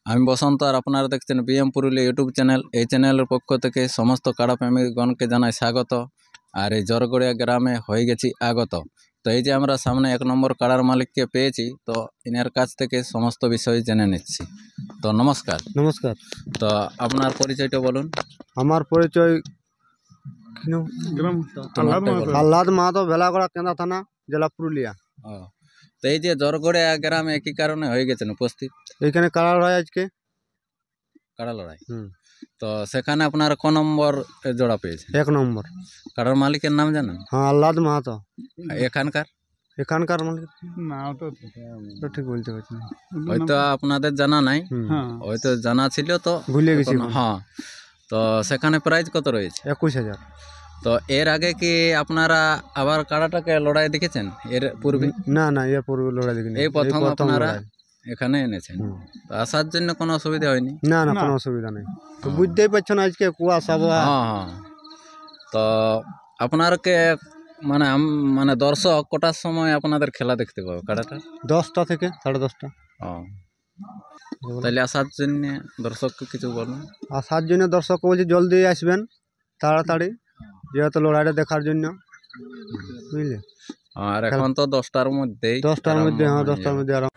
আমি বসন্ত আর আপনারা দেখছেন বিএম পুরুলিয়া ইউটিউব চ্যানেল। এই চ্যানেলের পক্ষ থেকে সমস্ত কাড়া প্রেমিকগণকে জানাই স্বাগত। আর এই জরগড়িয়া গ্রামে হয়ে গেছি আগত। তো এই যে আমরা সামনে 1 নম্বর কাড়ার মালিককে পেয়েছি, তো ইনার কাছ থেকে সমস্ত বিষয় জেনে নিচ্ছি। তো নমস্কার। নমস্কার। তো আপনার পরিচয়টা বলুন। আমার পরিচয় তোমারটাই বলুন। আহ্লাদ মাহাতো, ভেলাগড়া, কেন্দা থানা, জেলা পুরুলিয়া। ও, তো এই যে জরগড়িয়া গ্রামে কি কারণে হয়ে গেছেন উপস্থিত? এইখানে কাড়া লড়াই আজকে। কাড়া লড়াই। তো সেখানে আপনার ক নম্বর জোড়া পেয়েছে? 1 নম্বর। কাড়ার মালিকের নাম জানেন? হ্যাঁ, আহ্লাদ মাহাতো। এখানকার মালিক তো ঠিক বলতে পারছি না, হয়তো আপনাদের জানা নাই, হয়তো জানা ছিল তো ভুলে গেছি। হ্যাঁ, তো সেখানে প্রাইজ কত রয়েছে? 21,000। তো এর আগে কি আপনারা আবার কাড়াটাকে লড়াই দেখেছেন এর পূর্বে? না, এর পূর্বে লড়াই দেখিনি। এই প্রথম আপনারা এখানে এনেছেন। তো আসার জন্য কোনো অসুবিধা হয়নি? না, কোনো অসুবিধা নেই। তো বুঝতেই পারছেন আজকে কুয়াশা। হ্যাঁ, তো আপনারকে মানে দর্শক কটার সময় আপনাদের খেলা দেখতে পাবে কাড়াটা? 10টা থেকে 10:30টা। তাহলে আসার জন্য দর্শককে কিছু বলুন। আসার জন্য দর্শককে বলছি জলদি আসবেন, তাড়াতাড়ি, যেহেতু লড়াইটা দেখার জন্য, বুঝলে। আর এখন তো 10টার মধ্যে হ্যাঁ, 10টার মধ্যে আরাম।